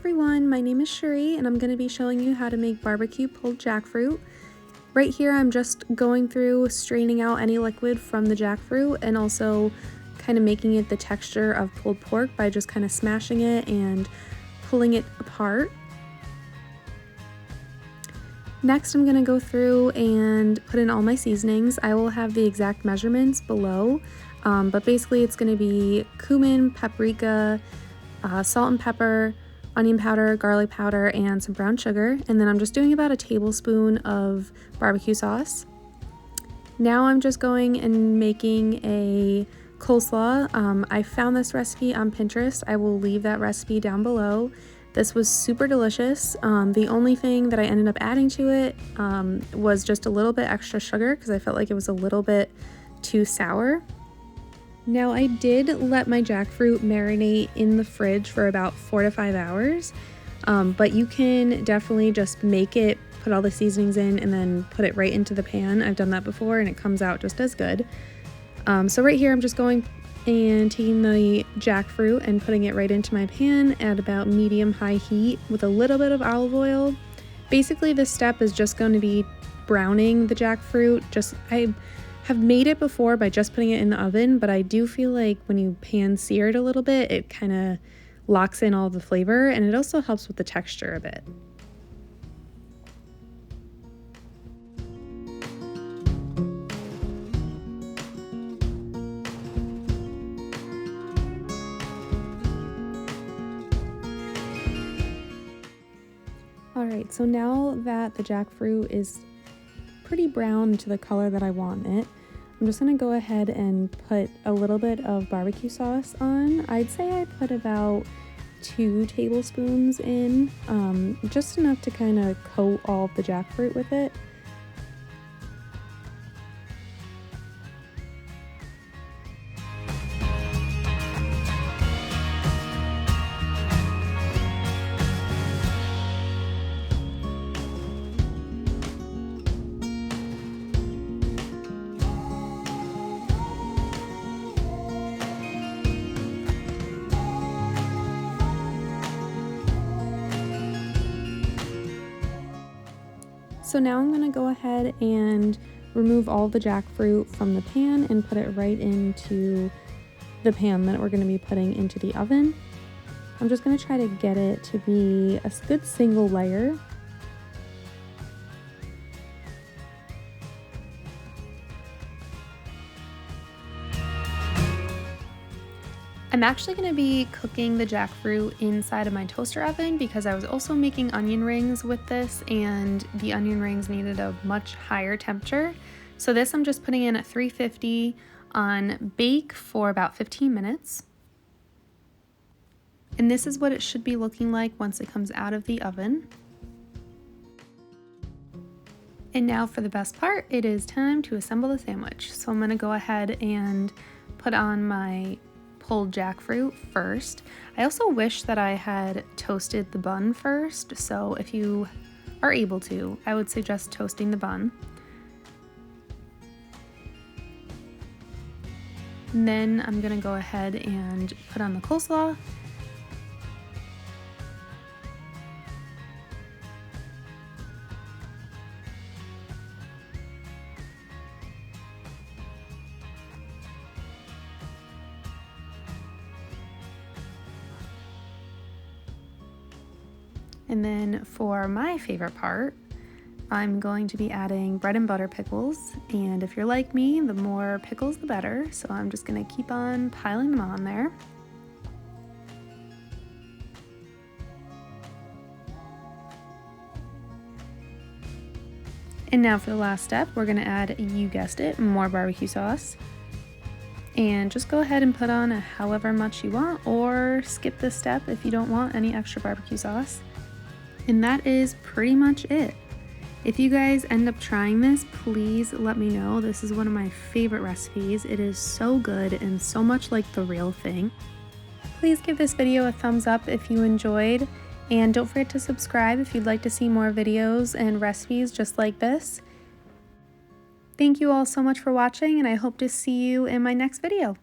everyone, my name is Sheree and I'm going to be showing you how to make barbecue pulled jackfruit. Right here I'm just going through straining out any liquid from the jackfruit and also kind of making it the texture of pulled pork by just kind of smashing it and pulling it apart. Next I'm going to go through and put in all my seasonings. I will have the exact measurements below, but basically it's going to be cumin, paprika, salt and pepper, onion powder, garlic powder, and some brown sugar. And then I'm just doing about a tablespoon of barbecue sauce. Now I'm just going and making a coleslaw. I found this recipe on Pinterest. I will leave that recipe down below. This was super delicious. The only thing that I ended up adding to it was just a little bit extra sugar because I felt like it was a little bit too sour. Now I did let my jackfruit marinate in the fridge for about 4 to 5 hours, but you can definitely just make it, put all the seasonings in, and then put it right into the pan. I've done that before and it comes out just as good. So right here I'm just going and taking the jackfruit and putting it right into my pan at about medium-high heat with a little bit of olive oil. Basically this step is just going to be browning the jackfruit. I have made it before by just putting it in the oven, but I do feel like when you pan sear it a little bit, it kind of locks in all the flavor and it also helps with the texture a bit. Alright, so now that the jackfruit is pretty brown to the color that I want it, I'm just going to go ahead and put a little bit of barbecue sauce on. I'd say I put about 2 tablespoons in, just enough to kind of coat all of the jackfruit with it. So now I'm going to go ahead and remove all the jackfruit from the pan and put it right into the pan that we're going to be putting into the oven. I'm just going to try to get it to be a good single layer. I'm actually going to be cooking the jackfruit inside of my toaster oven because I was also making onion rings with this and the onion rings needed a much higher temperature. So this I'm just putting in at 350 on bake for about 15 minutes. And this is what it should be looking like once it comes out of the oven. And now for the best part, it is time to assemble the sandwich. So I'm going to go ahead and put on my pulled jackfruit first. I also wish that I had toasted the bun first, so if you are able to, I would suggest toasting the bun. And then I'm gonna go ahead and put on the coleslaw. And then for my favorite part, I'm going to be adding bread and butter pickles. And if you're like me, the more pickles, the better. So I'm just going to keep on piling them on there. And now for the last step, we're going to add, you guessed it, more barbecue sauce. And just go ahead and put on however much you want, or skip this step if you don't want any extra barbecue sauce. And that is pretty much it. If you guys end up trying this, please let me know. This is one of my favorite recipes. It is so good and so much like the real thing. Please give this video a thumbs up if you enjoyed, and don't forget to subscribe if you'd like to see more videos and recipes just like this. Thank you all so much for watching, and I hope to see you in my next video.